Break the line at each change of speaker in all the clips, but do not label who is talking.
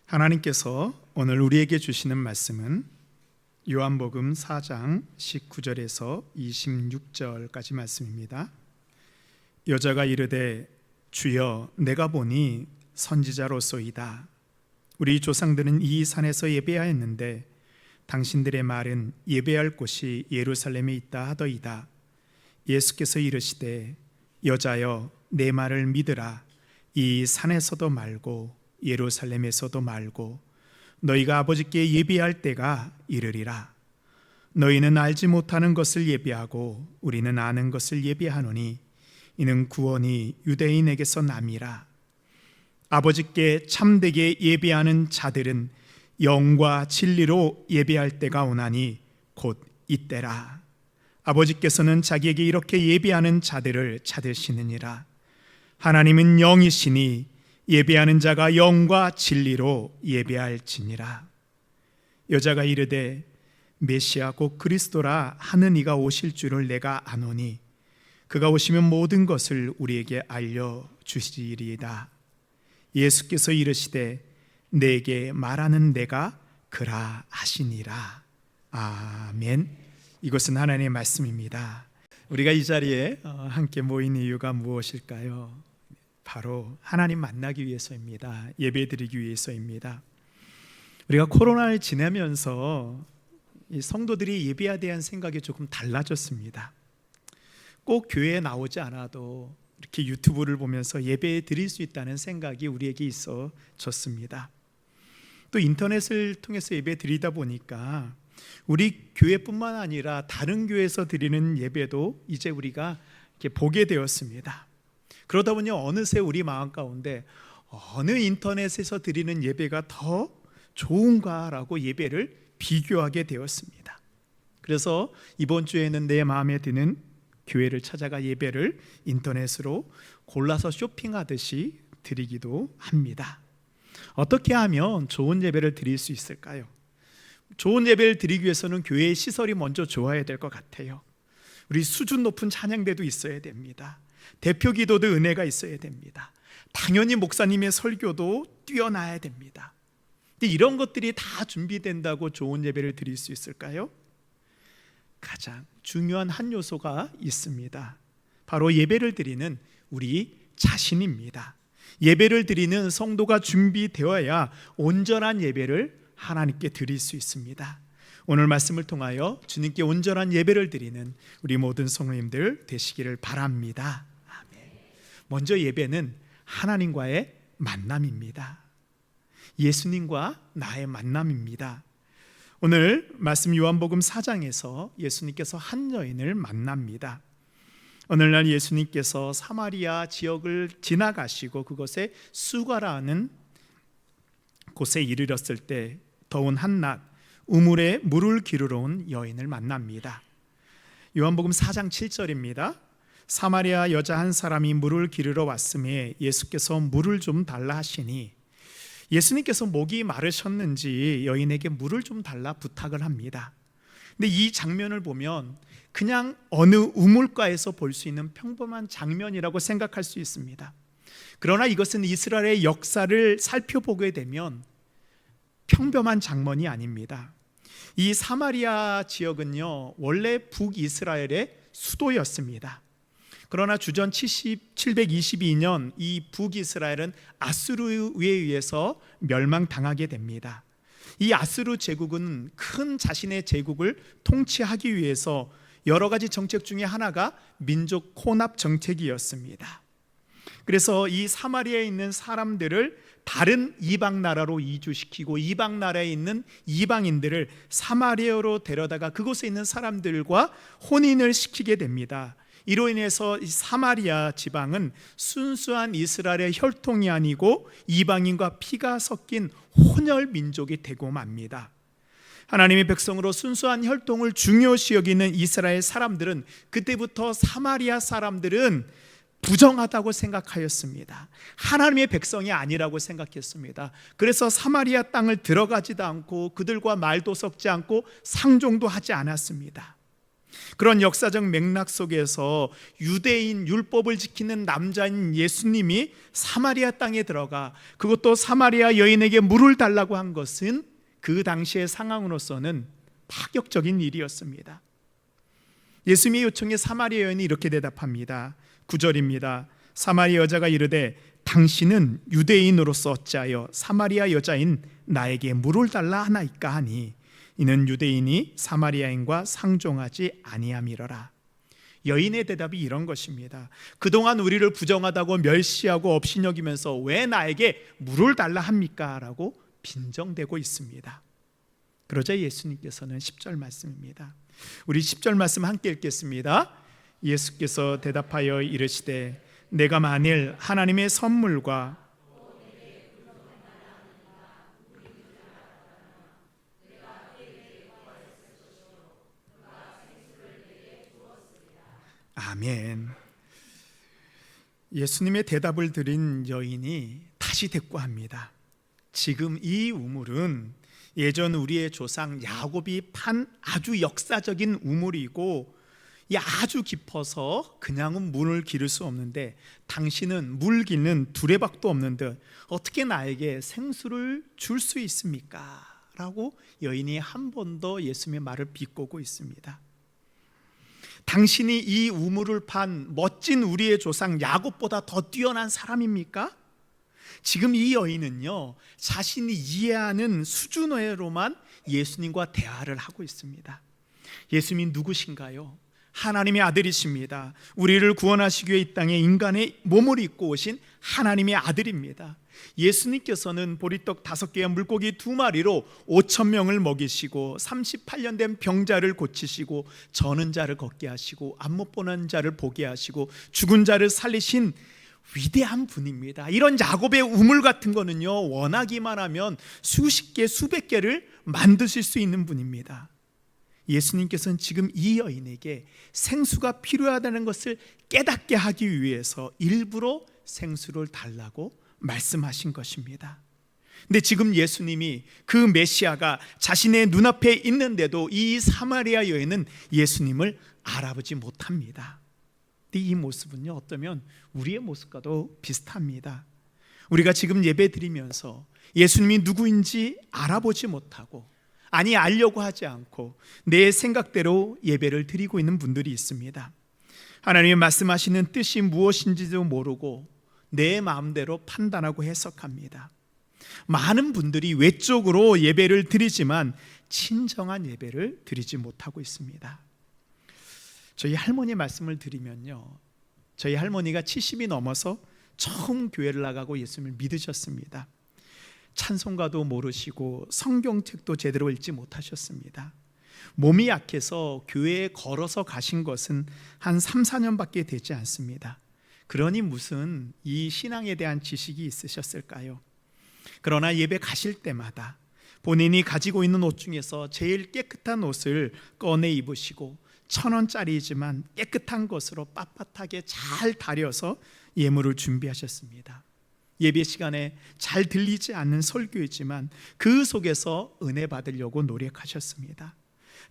하나님께서 오늘 우리에게 주시는 말씀은 요한복음 4장 19절에서 26절까지 말씀입니다. 여자가 이르되 주여 내가 보니 선지자로소이다. 우리 조상들은 이 산에서 예배하였는데 당신들의 말은 예배할 곳이 예루살렘에 있다 하더이다. 예수께서 이르시되 여자여 내 말을 믿으라. 이 산에서도 말고 예루살렘에서도 말고 너희가 아버지께 예배할 때가 이르리라. 너희는 알지 못하는 것을 예배하고 우리는 아는 것을 예배하노니 이는 구원이 유대인에게서 남이라. 아버지께 참되게 예배하는 자들은 영과 진리로 예배할 때가 오나니 곧 이때라. 아버지께서는 자기에게 이렇게 예배하는 자들을 찾으시느니라. 하나님은 영이시니 예배하는 자가 영과 진리로 예배할지니라. 여자가 이르되 메시아 곧 그리스도라 하는 이가 오실 줄을 내가 아노니 그가 오시면 모든 것을 우리에게 알려주시리이다. 예수께서 이르시되 내게 말하는 내가 그라 하시니라. 아멘. 이것은 하나님의 말씀입니다. 우리가 이 자리에 함께 모인 이유가 무엇일까요? 바로 하나님 만나기 위해서입니다. 예배드리기 위해서입니다. 우리가 코로나를 지내면서 이 성도들이 예배에 대한 생각이 조금 달라졌습니다. 꼭 교회에 나오지 않아도 이렇게 유튜브를 보면서 예배 드릴 수 있다는 생각이 우리에게 있어졌습니다. 또 인터넷을 통해서 예배 드리다 보니까 우리 교회뿐만 아니라 다른 교회에서 드리는 예배도 이제 우리가 이렇게 보게 되었습니다. 그러다 보니 어느새 우리 마음 가운데 어느 인터넷에서 드리는 예배가 더 좋은가라고 예배를 비교하게 되었습니다. 그래서 이번 주에는 내 마음에 드는 교회를 찾아가 예배를 인터넷으로 골라서 쇼핑하듯이 드리기도 합니다. 어떻게 하면 좋은 예배를 드릴 수 있을까요? 좋은 예배를 드리기 위해서는 교회의 시설이 먼저 좋아야 될 것 같아요. 우리 수준 높은 찬양대도 있어야 됩니다. 대표 기도도 은혜가 있어야 됩니다. 당연히 목사님의 설교도 뛰어나야 됩니다. 근데 이런 것들이 다 준비된다고 좋은 예배를 드릴 수 있을까요? 가장 중요한 한 요소가 있습니다. 바로 예배를 드리는 우리 자신입니다. 예배를 드리는 성도가 준비되어야 온전한 예배를 하나님께 드릴 수 있습니다. 오늘 말씀을 통하여 주님께 온전한 예배를 드리는 우리 모든 성도님들 되시기를 바랍니다. 아멘. 먼저 예배는 하나님과의 만남입니다. 예수님과 나의 만남입니다. 오늘 말씀 요한복음 4장에서 예수님께서 한 여인을 만납니다. 오늘날 예수님께서 사마리아 지역을 지나가시고 그곳에 수가라는 곳에 이르렀을 때 더운 한낮 우물에 물을 기르러 온 여인을 만납니다. 요한복음 4장 7절입니다. 사마리아 여자 한 사람이 물을 기르러 왔음에 예수께서 물을 좀 달라 하시니 예수님께서 목이 마르셨는지 여인에게 물을 좀 달라 부탁을 합니다. 근데 이 장면을 보면 그냥 어느 우물가에서 볼 수 있는 평범한 장면이라고 생각할 수 있습니다. 그러나 이것은 이스라엘의 역사를 살펴보게 되면 평범한 장면이 아닙니다. 이 사마리아 지역은요 원래 북이스라엘의 수도였습니다. 그러나 주전 722년 이 북이스라엘은 아수르에 의해서 멸망당하게 됩니다. 이 아수르 제국은 큰 자신의 제국을 통치하기 위해서 여러 가지 정책 중에 하나가 민족 혼합 정책이었습니다. 그래서 이 사마리아에 있는 사람들을 다른 이방 나라로 이주시키고 이방 나라에 있는 이방인들을 사마리아로 데려다가 그곳에 있는 사람들과 혼인을 시키게 됩니다. 이로 인해서 이 사마리아 지방은 순수한 이스라엘의 혈통이 아니고 이방인과 피가 섞인 혼혈 민족이 되고 맙니다. 하나님의 백성으로 순수한 혈통을 중요시 여기는 이스라엘 사람들은 그때부터 사마리아 사람들은 부정하다고 생각하였습니다. 하나님의 백성이 아니라고 생각했습니다. 그래서 사마리아 땅을 들어가지도 않고 그들과 말도 섞지 않고 상종도 하지 않았습니다. 그런 역사적 맥락 속에서 유대인 율법을 지키는 남자인 예수님이 사마리아 땅에 들어가 그것도 사마리아 여인에게 물을 달라고 한 것은 그 당시의 상황으로서는 파격적인 일이었습니다. 예수님의 요청에 사마리아 여인이 이렇게 대답합니다. 9절입니다. 사마리아 여자가 이르되 당신은 유대인으로서 어찌하여 사마리아 여자인 나에게 물을 달라 하나이까 하니 이는 유대인이 사마리아인과 상종하지 아니함이러라. 여인의 대답이 이런 것입니다. 그동안 우리를 부정하다고 멸시하고 업신여기면서 왜 나에게 물을 달라 합니까? 라고 빈정대고 있습니다. 그러자 예수님께서는 10절 말씀입니다. 우리 10절 말씀 함께 읽겠습니다. 예수께서 대답하여 이르시되 내가 만일 하나님의 선물과 아멘. 예수님의 대답을 들은 여인이 다시 대꾸합니다. 지금 이 우물은 예전 우리의 조상 야곱이 판 아주 역사적인 우물이고 아주 깊어서 그냥은 물을 기를 수 없는데 당신은 물 기는 두레박도 없는 듯 어떻게 나에게 생수를 줄 수 있습니까? 라고 여인이 한 번 더 예수님의 말을 비꼬고 있습니다. 당신이 이 우물을 판 멋진 우리의 조상 야곱보다 더 뛰어난 사람입니까? 지금 이 여인은요, 자신이 이해하는 수준으로만 예수님과 대화를 하고 있습니다. 예수님이 누구신가요? 하나님의 아들이십니다. 우리를 구원하시기 위해 이 땅에 인간의 몸을 입고 오신 하나님의 아들입니다. 예수님께서는 보리떡 5개와 물고기 2마리로 5,000명을 먹이시고 38년 된 병자를 고치시고 저는 자를 걷게 하시고 안 못 보는 자를 보게 하시고 죽은 자를 살리신 위대한 분입니다. 이런 야곱의 우물 같은 거는요, 원하기만 하면 수십 개, 수백 개를 만드실 수 있는 분입니다. 예수님께서는 지금 이 여인에게 생수가 필요하다는 것을 깨닫게 하기 위해서 일부러 생수를 달라고 말씀하신 것입니다. 근데 지금 예수님이 그 메시아가 자신의 눈앞에 있는데도 이 사마리아 여인은 예수님을 알아보지 못합니다. 근데 이 모습은요, 어쩌면 우리의 모습과도 비슷합니다. 우리가 지금 예배 드리면서 예수님이 누구인지 알아보지 못하고, 아니 알려고 하지 않고 내 생각대로 예배를 드리고 있는 분들이 있습니다. 하나님이 말씀하시는 뜻이 무엇인지도 모르고 내 마음대로 판단하고 해석합니다. 많은 분들이 외적으로 예배를 드리지만 진정한 예배를 드리지 못하고 있습니다. 저희 할머니 말씀을 드리면요, 저희 할머니가 70이 넘어서 처음 교회를 나가고 예수님을 믿으셨습니다. 찬송가도 모르시고 성경책도 제대로 읽지 못하셨습니다. 몸이 약해서 교회에 걸어서 가신 것은 한 3, 4년밖에 되지 않습니다. 그러니 무슨 이 신앙에 대한 지식이 있으셨을까요? 그러나 예배 가실 때마다 본인이 가지고 있는 옷 중에서 제일 깨끗한 옷을 꺼내 입으시고 1,000원짜리이지만 깨끗한 것으로 빳빳하게 잘 다려서 예물을 준비하셨습니다. 예배 시간에 잘 들리지 않는 설교이지만 그 속에서 은혜 받으려고 노력하셨습니다.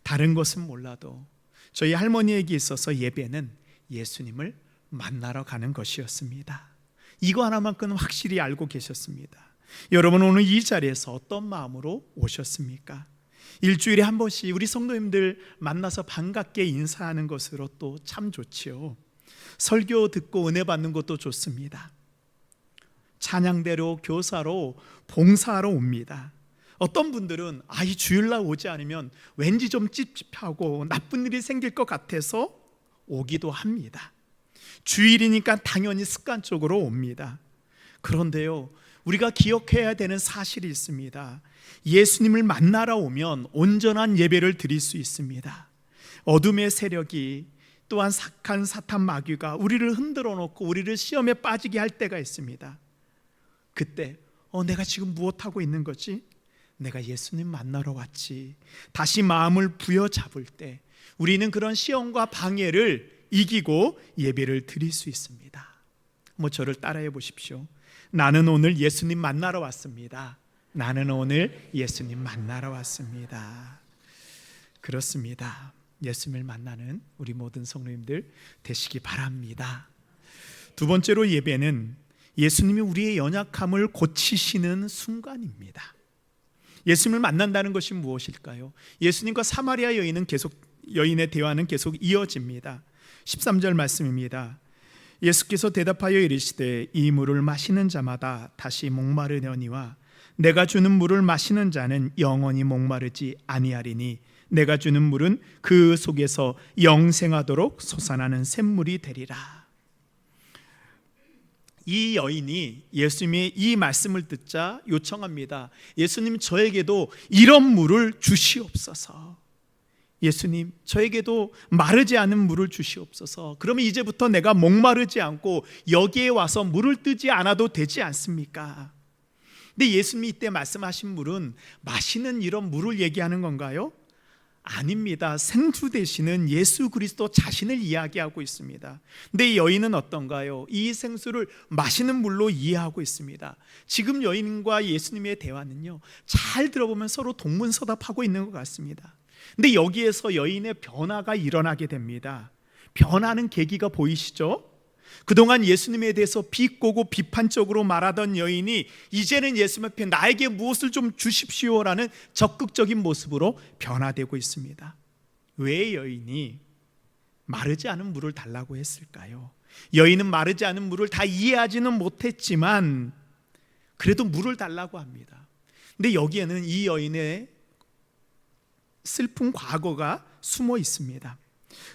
다른 것은 몰라도 저희 할머니에게 있어서 예배는 예수님을 만나러 가는 것이었습니다. 이거 하나만큼은 확실히 알고 계셨습니다. 여러분, 오늘 이 자리에서 어떤 마음으로 오셨습니까? 일주일에 한 번씩 우리 성도님들 만나서 반갑게 인사하는 것으로 또 참 좋지요. 설교 듣고 은혜 받는 것도 좋습니다. 찬양대로 교사로 봉사하러 옵니다. 어떤 분들은 이 주일날 오지 않으면 왠지 좀 찝찝하고 나쁜 일이 생길 것 같아서 오기도 합니다. 주일이니까 당연히 습관적으로 옵니다. 그런데요, 우리가 기억해야 되는 사실이 있습니다. 예수님을 만나러 오면 온전한 예배를 드릴 수 있습니다. 어둠의 세력이 또한 악한 사탄 마귀가 우리를 흔들어 놓고 우리를 시험에 빠지게 할 때가 있습니다. 그때 내가 지금 무엇하고 있는 거지? 내가 예수님 만나러 왔지. 다시 마음을 부여잡을 때 우리는 그런 시험과 방해를 이기고 예배를 드릴 수 있습니다. 저를 따라해 보십시오. 나는 오늘 예수님 만나러 왔습니다. 나는 오늘 예수님 만나러 왔습니다. 그렇습니다. 예수님을 만나는 우리 모든 성도님들 되시기 바랍니다. 두 번째로, 예배는 예수님이 우리의 연약함을 고치시는 순간입니다. 예수님을 만난다는 것이 무엇일까요? 예수님과 사마리아 여인의 대화는 계속 이어집니다. 13절 말씀입니다. 예수께서 대답하여 이르시되 이 물을 마시는 자마다 다시 목마르려니와 내가 주는 물을 마시는 자는 영원히 목마르지 아니하리니 내가 주는 물은 그 속에서 영생하도록 솟아나는 샘물이 되리라. 이 여인이 예수님의 이 말씀을 듣자 요청합니다. 예수님, 저에게도 이런 물을 주시옵소서. 예수님, 저에게도 마르지 않은 물을 주시옵소서. 그러면 이제부터 내가 목마르지 않고 여기에 와서 물을 뜨지 않아도 되지 않습니까? 근데 예수님이 이때 말씀하신 물은 마시는 이런 물을 얘기하는 건가요? 아닙니다. 생수 되시는 예수 그리스도 자신을 이야기하고 있습니다. 근데 이 여인은 어떤가요? 이 생수를 마시는 물로 이해하고 있습니다. 지금 여인과 예수님의 대화는요, 잘 들어보면 서로 동문서답하고 있는 것 같습니다. 근데 여기에서 여인의 변화가 일어나게 됩니다. 변하는 계기가 보이시죠? 그동안 예수님에 대해서 비꼬고 비판적으로 말하던 여인이 이제는 예수님 앞에 나에게 무엇을 좀 주십시오라는 적극적인 모습으로 변화되고 있습니다. 왜 여인이 마르지 않은 물을 달라고 했을까요? 여인은 마르지 않은 물을 다 이해하지는 못했지만 그래도 물을 달라고 합니다. 근데 여기에는 이 여인의 슬픈 과거가 숨어 있습니다.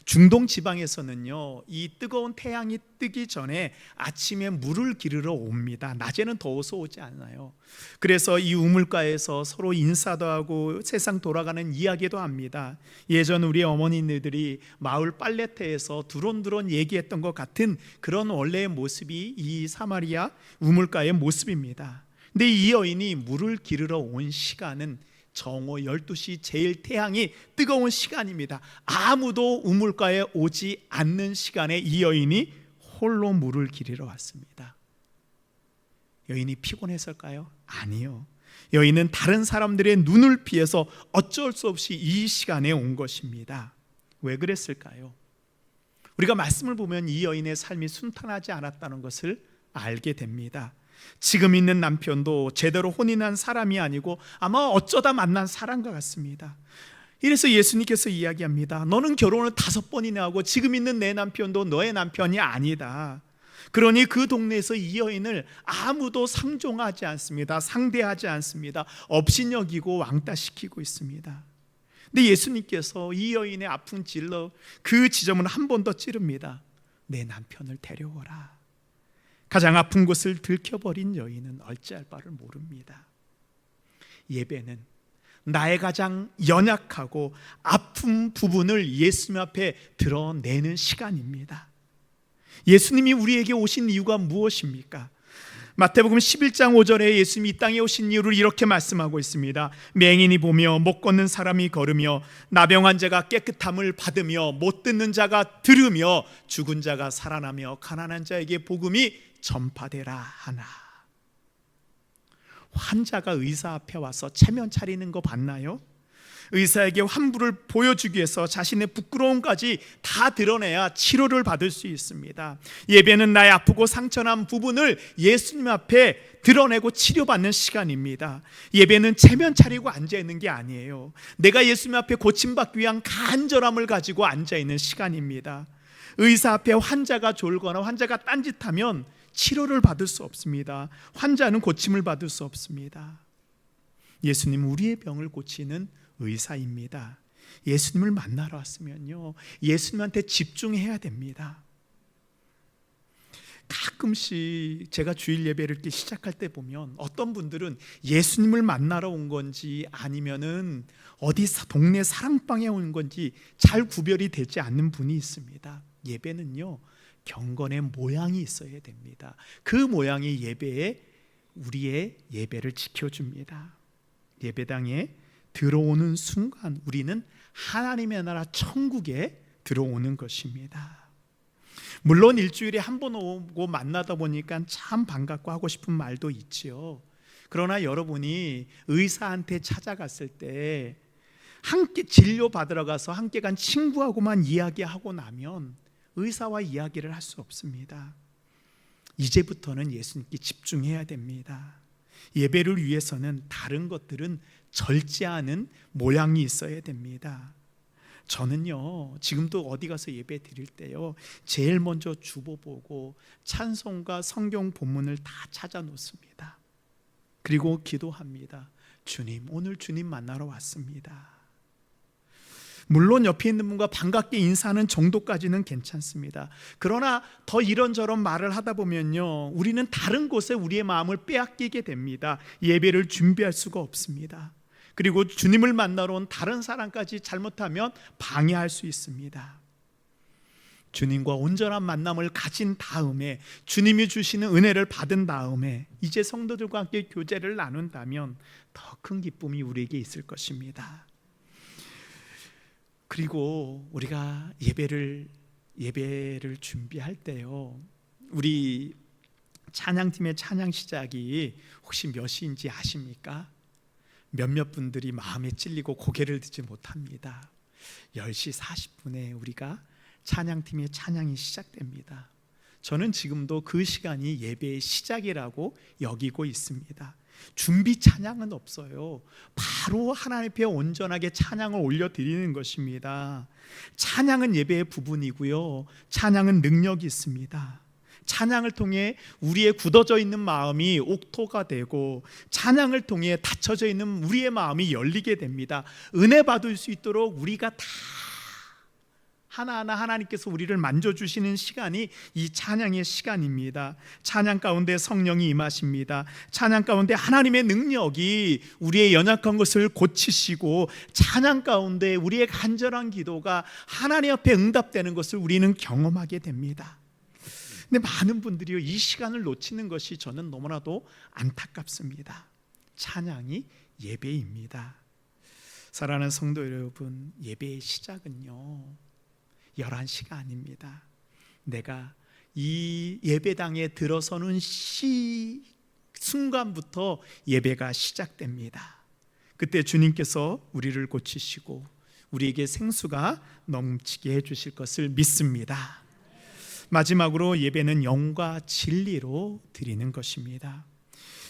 중동 지방에서는요, 이 뜨거운 태양이 뜨기 전에 아침에 물을 기르러 옵니다. 낮에는 더워서 오지 않아요. 그래서 이 우물가에서 서로 인사도 하고 세상 돌아가는 이야기도 합니다. 예전 우리 어머니들이 마을 빨래터에서 두런두런 얘기했던 것 같은 그런 원래의 모습이 이 사마리아 우물가의 모습입니다. 근데 이 여인이 물을 기르러 온 시간은 정오 12시 제일 태양이 뜨거운 시간입니다. 아무도 우물가에 오지 않는 시간에 이 여인이 홀로 물을 기르러 왔습니다. 여인이 피곤했을까요? 아니요. 여인은 다른 사람들의 눈을 피해서 어쩔 수 없이 이 시간에 온 것입니다. 왜 그랬을까요? 우리가 말씀을 보면 이 여인의 삶이 순탄하지 않았다는 것을 알게 됩니다. 지금 있는 남편도 제대로 혼인한 사람이 아니고 아마 어쩌다 만난 사람과 같습니다. 이래서 예수님께서 이야기합니다. 너는 결혼을 5번이나 하고 지금 있는 내 남편도 너의 남편이 아니다. 그러니 그 동네에서 이 여인을 아무도 상종하지 않습니다. 상대하지 않습니다. 업신여기고 왕따시키고 있습니다. 근데 예수님께서 이 여인의 아픈 질러 그 지점은 한 번 더 찌릅니다. 내 남편을 데려오라. 가장 아픈 곳을 들켜버린 여인은 어찌할 바를 모릅니다. 예배는 나의 가장 연약하고 아픈 부분을 예수님 앞에 드러내는 시간입니다. 예수님이 우리에게 오신 이유가 무엇입니까? 마태복음 11장 5절에 예수님이 이 땅에 오신 이유를 이렇게 말씀하고 있습니다. 맹인이 보며 못 걷는 사람이 걸으며 나병한 자가 깨끗함을 받으며 못 듣는 자가 들으며 죽은 자가 살아나며 가난한 자에게 복음이 전파되라 하나. 환자가 의사 앞에 와서 체면 차리는 거 봤나요? 의사에게 환부를 보여주기 위해서 자신의 부끄러움까지 다 드러내야 치료를 받을 수 있습니다. 예배는 나의 아프고 상처난 부분을 예수님 앞에 드러내고 치료받는 시간입니다. 예배는 체면 차리고 앉아있는 게 아니에요. 내가 예수님 앞에 고침받기 위한 간절함을 가지고 앉아있는 시간입니다. 의사 앞에 환자가 졸거나 환자가 딴짓하면 치료를 받을 수 없습니다. 환자는 고침을 받을 수 없습니다. 예수님 우리의 병을 고치는 의사입니다. 예수님을 만나러 왔으면요, 예수님한테 집중해야 됩니다. 가끔씩 제가 주일 예배를 이렇게 시작할 때 보면 어떤 분들은 예수님을 만나러 온 건지 아니면은 어디 동네 사랑방에 온 건지 잘 구별이 되지 않는 분이 있습니다. 예배는요, 경건의 모양이 있어야 됩니다. 그 모양이 예배에 우리의 예배를 지켜줍니다. 예배당에 들어오는 순간 우리는 하나님의 나라 천국에 들어오는 것입니다. 물론 일주일에 한 번 오고 만나다 보니까 참 반갑고 하고 싶은 말도 있지요. 그러나 여러분이 의사한테 찾아갔을 때 함께 진료 받으러 가서 함께 간 친구하고만 이야기하고 나면 의사와 이야기를 할 수 없습니다. 이제부터는 예수님께 집중해야 됩니다. 예배를 위해서는 다른 것들은 절제하는 모양이 있어야 됩니다. 저는요, 지금도 어디 가서 예배 드릴 때요, 제일 먼저 주보 보고 찬송과 성경 본문을 다 찾아 놓습니다. 그리고 기도합니다. 주님, 오늘 주님 만나러 왔습니다. 물론 옆에 있는 분과 반갑게 인사하는 정도까지는 괜찮습니다. 그러나 더 이런저런 말을 하다 보면요, 우리는 다른 곳에 우리의 마음을 빼앗기게 됩니다. 예배를 준비할 수가 없습니다. 그리고 주님을 만나러 온 다른 사람까지 잘못하면 방해할 수 있습니다. 주님과 온전한 만남을 가진 다음에, 주님이 주시는 은혜를 받은 다음에 이제 성도들과 함께 교제를 나눈다면 더 큰 기쁨이 우리에게 있을 것입니다. 그리고 우리가 예배를 준비할 때요, 우리 찬양팀의 찬양 시작이 혹시 몇 시인지 아십니까? 몇몇 분들이 마음에 찔리고 고개를 들지 못합니다. 10시 40분에 우리가 찬양팀의 찬양이 시작됩니다. 저는 지금도 그 시간이 예배의 시작이라고 여기고 있습니다. 준비 찬양은 없어요. 바로 하나님 앞에 온전하게 찬양을 올려드리는 것입니다. 찬양은 예배의 부분이고요, 찬양은 능력이 있습니다. 찬양을 통해 우리의 굳어져 있는 마음이 옥토가 되고, 찬양을 통해 닫혀져 있는 우리의 마음이 열리게 됩니다. 은혜 받을 수 있도록 우리가 다 하나하나 하나님께서 우리를 만져주시는 시간이 이 찬양의 시간입니다. 찬양 가운데 성령이 임하십니다. 찬양 가운데 하나님의 능력이 우리의 연약한 것을 고치시고, 찬양 가운데 우리의 간절한 기도가 하나님 앞에 응답되는 것을 우리는 경험하게 됩니다. 근데 많은 분들이 이 시간을 놓치는 것이 저는 너무나도 안타깝습니다. 찬양이 예배입니다. 사랑하는 성도 여러분, 예배의 시작은요 11시가 아닙니다. 내가 이 예배당에 들어서는 순간부터 예배가 시작됩니다. 그때 주님께서 우리를 고치시고 우리에게 생수가 넘치게 해주실 것을 믿습니다. 마지막으로 예배는 영과 진리로 드리는 것입니다.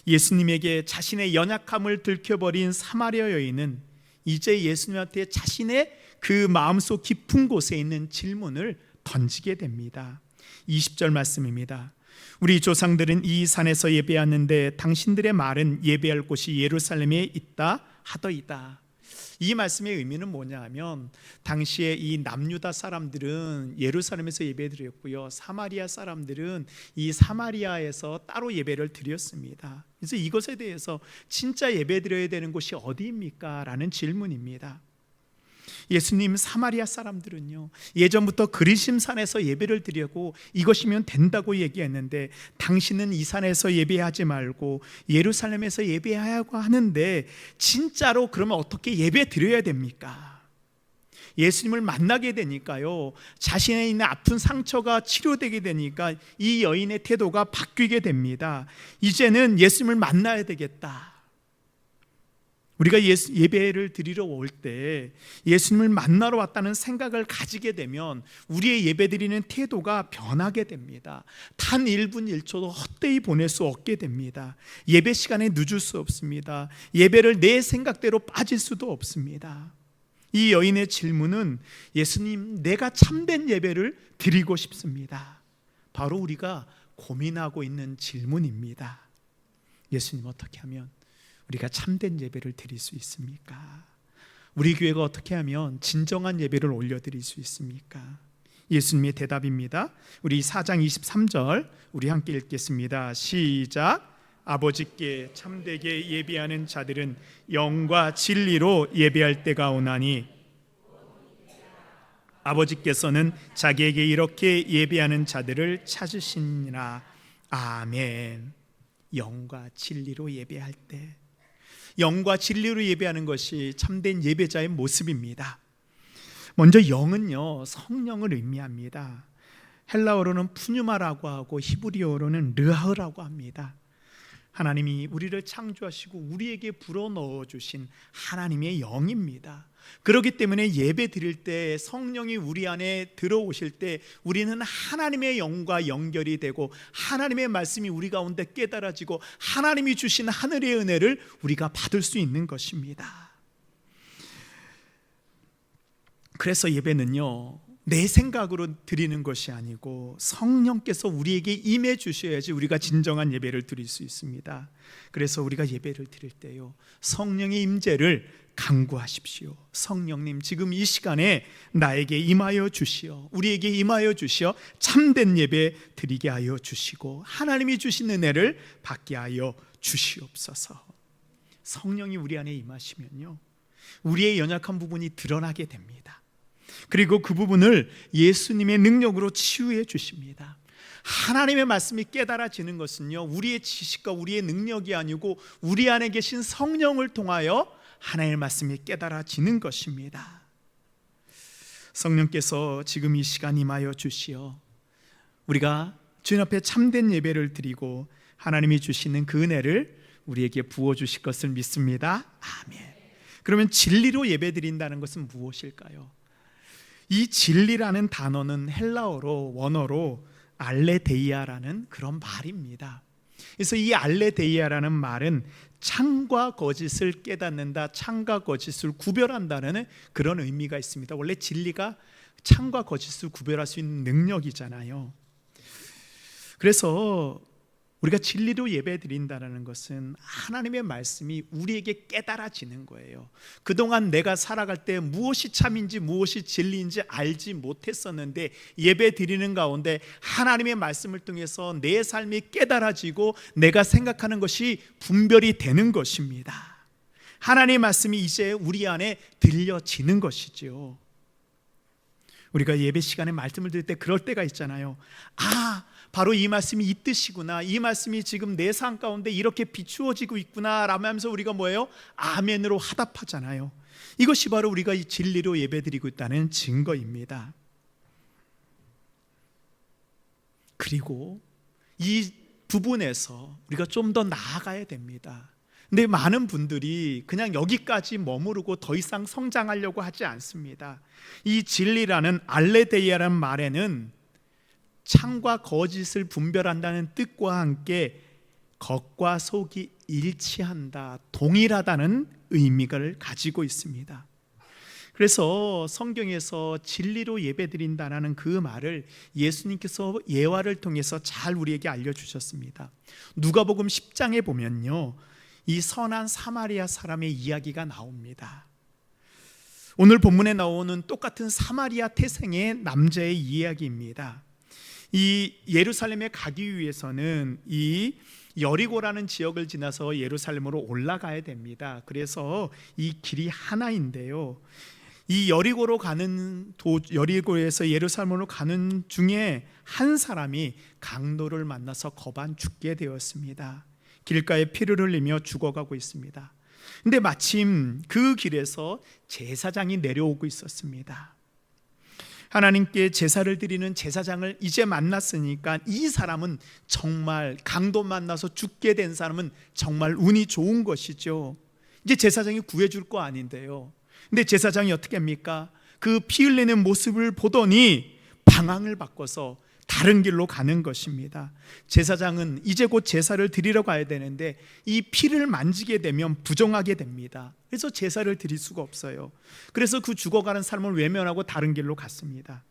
예수님에게 자신의 연약함을 들켜버린 사마리아 여인은 이제 예수님한테 자신의 그 마음속 깊은 곳에 있는 질문을 던지게 됩니다. 20절 말씀입니다. 우리 조상들은 이 산에서 예배하는데 당신들의 말은 예배할 곳이 예루살렘에 있다 하더이다. 이 말씀의 의미는 뭐냐 하면, 당시에 이 남유다 사람들은 예루살렘에서 예배드렸고요, 사마리아 사람들은 이 사마리아에서 따로 예배를 드렸습니다. 그래서 이것에 대해서 진짜 예배드려야 되는 곳이 어디입니까? 라는 질문입니다. 예수님, 사마리아 사람들은요 예전부터 그리심산에서 예배를 드리고 이것이면 된다고 얘기했는데, 당신은 이 산에서 예배하지 말고 예루살렘에서 예배하라고 하는데 진짜로 그러면 어떻게 예배 드려야 됩니까? 예수님을 만나게 되니까요, 자신의 있는 아픈 상처가 치료되게 되니까 이 여인의 태도가 바뀌게 됩니다. 이제는 예수님을 만나야 되겠다. 우리가 예배를 드리러 올 때 예수님을 만나러 왔다는 생각을 가지게 되면 우리의 예배드리는 태도가 변하게 됩니다. 단 1분 1초도 헛되이 보낼 수 없게 됩니다. 예배 시간에 늦을 수 없습니다. 예배를 내 생각대로 빠질 수도 없습니다. 이 여인의 질문은, 예수님, 내가 참된 예배를 드리고 싶습니다. 바로 우리가 고민하고 있는 질문입니다. 예수님, 어떻게 하면 우리가 참된 예배를 드릴 수 있습니까? 우리 교회가 어떻게 하면 진정한 예배를 올려드릴 수 있습니까? 예수님의 대답입니다. 우리 4장 23절 우리 함께 읽겠습니다. 시작. 아버지께 참되게 예배하는 자들은 영과 진리로 예배할 때가 오나니, 아버지께서는 자기에게 이렇게 예배하는 자들을 찾으시니라. 아멘. 영과 진리로 예배할 때, 영과 진리로 예배하는 것이 참된 예배자의 모습입니다. 먼저 영은요 성령을 의미합니다. 헬라어로는 푸뉴마라고 하고 히브리어로는 르하흐라고 합니다. 하나님이 우리를 창조하시고 우리에게 불어넣어 주신 하나님의 영입니다. 그렇기 때문에 예배 드릴 때 성령이 우리 안에 들어오실 때 우리는 하나님의 영과 연결이 되고 하나님의 말씀이 우리 가운데 깨달아지고 하나님이 주신 하늘의 은혜를 우리가 받을 수 있는 것입니다. 그래서 예배는요, 내 생각으로 드리는 것이 아니고 성령께서 우리에게 임해 주셔야지 우리가 진정한 예배를 드릴 수 있습니다. 그래서 우리가 예배를 드릴 때요, 성령의 임재를 간구하십시오. 성령님, 지금 이 시간에 나에게 임하여 주시어, 우리에게 임하여 주시어 참된 예배 드리게 하여 주시고 하나님이 주신 은혜를 받게 하여 주시옵소서. 성령이 우리 안에 임하시면요, 우리의 연약한 부분이 드러나게 됩니다. 그리고 그 부분을 예수님의 능력으로 치유해 주십니다. 하나님의 말씀이 깨달아지는 것은요, 우리의 지식과 우리의 능력이 아니고 우리 안에 계신 성령을 통하여 하나님의 말씀이 깨달아지는 것입니다. 성령께서 지금 이 시간 임하여 주시어 우리가 주님 앞에 참된 예배를 드리고 하나님이 주시는 그 은혜를 우리에게 부어주실 것을 믿습니다. 아멘. 그러면 진리로 예배 드린다는 것은 무엇일까요? 이 진리라는 단어는 헬라어로, 원어로 알레데이아라는 그런 말입니다. 그래서 이 알레데이아라는 말은 참과 거짓을 깨닫는다, 참과 거짓을 구별한다는 그런 의미가 있습니다. 원래 진리가 참과 거짓을 구별할 수 있는 능력이잖아요. 그래서 우리가 진리로 예배 드린다는 것은 하나님의 말씀이 우리에게 깨달아지는 거예요. 그동안 내가 살아갈 때 무엇이 참인지 무엇이 진리인지 알지 못했었는데 예배 드리는 가운데 하나님의 말씀을 통해서 내 삶이 깨달아지고 내가 생각하는 것이 분별이 되는 것입니다. 하나님의 말씀이 이제 우리 안에 들려지는 것이죠. 우리가 예배 시간에 말씀을 들을 때 그럴 때가 있잖아요. 바로 이 말씀이 이 뜻이구나, 이 말씀이 지금 내 삶 가운데 이렇게 비추어지고 있구나 라면서 우리가 뭐예요? 아멘으로 화답하잖아요. 이것이 바로 우리가 이 진리로 예배드리고 있다는 증거입니다. 그리고 이 부분에서 우리가 좀 더 나아가야 됩니다. 근데 많은 분들이 그냥 여기까지 머무르고 더 이상 성장하려고 하지 않습니다. 이 진리라는 알레데이아라는 말에는 참과 거짓을 분별한다는 뜻과 함께 겉과 속이 일치한다, 동일하다는 의미를 가지고 있습니다. 그래서 성경에서 진리로 예배드린다는 그 말을 예수님께서 예화를 통해서 잘 우리에게 알려주셨습니다. 누가복음 10장에 보면요, 이 선한 사마리아 사람의 이야기가 나옵니다. 오늘 본문에 나오는 똑같은 사마리아 태생의 남자의 이야기입니다. 이 예루살렘에 가기 위해서는 이 여리고라는 지역을 지나서 예루살렘으로 올라가야 됩니다. 그래서 이 길이 하나인데요, 이 여리고에서 예루살렘으로 가는 중에 한 사람이 강도를 만나서 거반 죽게 되었습니다. 길가에 피를 흘리며 죽어가고 있습니다. 근데 마침 그 길에서 제사장이 내려오고 있었습니다. 하나님께 제사를 드리는 제사장을 이제 만났으니까 이 사람은 정말, 강도 만나서 죽게 된 사람은 정말 운이 좋은 것이죠. 이제 제사장이 구해줄 거 아닌데요. 근데 제사장이 어떻게 합니까? 그 피 흘리는 모습을 보더니 방향을 바꿔서 다른 길로 가는 것입니다. 제사장은 이제 곧 제사를 드리러 가야 되는데 이 피를 만지게 되면 부정하게 됩니다. 그래서 제사를 드릴 수가 없어요. 그래서 그 죽어가는 사람을 외면하고 다른 길로 갔습니다.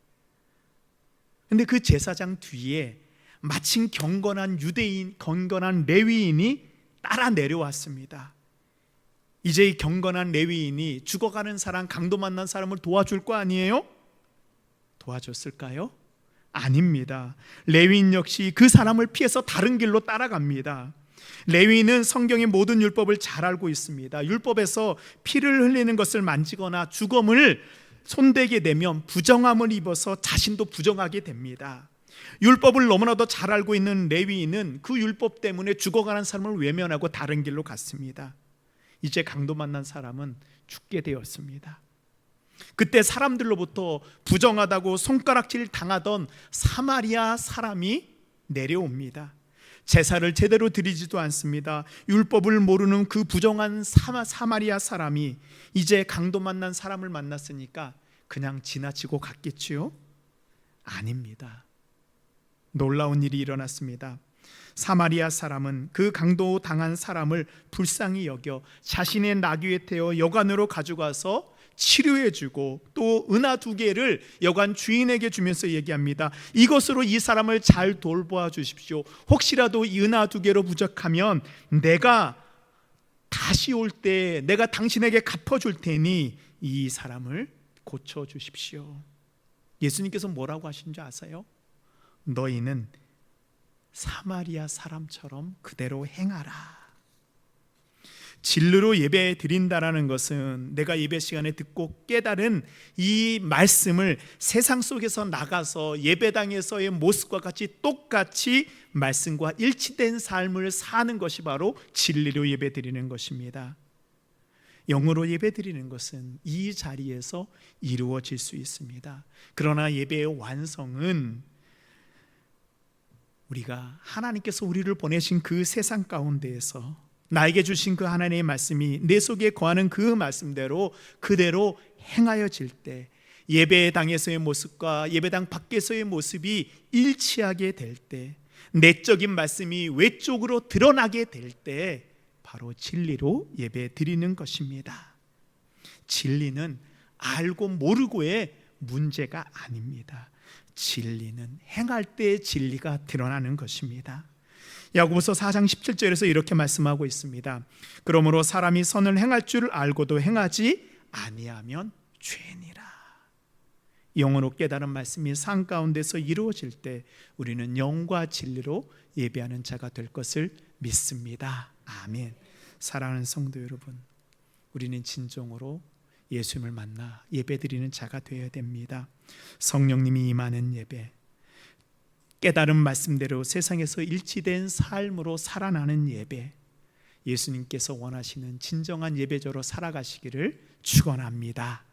근데 그 제사장 뒤에 마침 경건한 레위인이 따라 내려왔습니다. 이제 이 경건한 레위인이 죽어가는 사람, 강도 만난 사람을 도와줄 거 아니에요? 도와줬을까요? 아닙니다. 레위인 역시 그 사람을 피해서 다른 길로 따라갑니다. 레위인은 성경의 모든 율법을 잘 알고 있습니다. 율법에서 피를 흘리는 것을 만지거나 죽음을 손대게 되면 부정함을 입어서 자신도 부정하게 됩니다. 율법을 너무나도 잘 알고 있는 레위인은 그 율법 때문에 죽어가는 사람을 외면하고 다른 길로 갔습니다. 이제 강도 만난 사람은 죽게 되었습니다. 그때 사람들로부터 부정하다고 손가락질 당하던 사마리아 사람이 내려옵니다. 제사를 제대로 드리지도 않습니다. 율법을 모르는 그 부정한 사마리아 사람이 이제 강도 만난 사람을 만났으니까 그냥 지나치고 갔겠지요? 아닙니다. 놀라운 일이 일어났습니다. 사마리아 사람은 그 강도 당한 사람을 불쌍히 여겨 자신의 나귀에 태워 여관으로 가져가서 치료해주고 또 은하 2개를 여관 주인에게 주면서 얘기합니다. 이것으로 이 사람을 잘 돌보아 주십시오. 혹시라도 이 은하 2개로 부족하면 내가 다시 올 때 내가 당신에게 갚아줄 테니 이 사람을 고쳐주십시오. 예수님께서 뭐라고 하신 줄 아세요? 너희는 사마리아 사람처럼 그대로 행하라. 진리로 예배 드린다라는 것은 내가 예배 시간에 듣고 깨달은 이 말씀을 세상 속에서 나가서 예배당에서의 모습과 같이 똑같이 말씀과 일치된 삶을 사는 것이 바로 진리로 예배 드리는 것입니다. 영으로 예배 드리는 것은 이 자리에서 이루어질 수 있습니다. 그러나 예배의 완성은 우리가 하나님께서 우리를 보내신 그 세상 가운데에서 나에게 주신 그 하나님의 말씀이 내 속에 거하는 그 말씀대로 그대로 행하여질 때 예배당에서의 모습과 예배당 밖에서의 모습이 일치하게 될 때 내적인 말씀이 외적으로 드러나게 될 때 바로 진리로 예배 드리는 것입니다. 진리는 알고 모르고의 문제가 아닙니다. 진리는 행할 때 진리가 드러나는 것입니다. 야고보서 4장 17절에서 이렇게 말씀하고 있습니다. 그러므로 사람이 선을 행할 줄 알고도 행하지 아니하면 죄니라. 영으로 깨달은 말씀이 삶 가운데서 이루어질 때 우리는 영과 진리로 예배하는 자가 될 것을 믿습니다. 아멘. 사랑하는 성도 여러분, 우리는 진정으로 예수님을 만나 예배드리는 자가 되어야 됩니다. 성령님이 임하는 예배, 깨달은 말씀대로 세상에서 일치된 삶으로 살아나는 예배, 예수님께서 원하시는 진정한 예배자로 살아가시기를 축원합니다.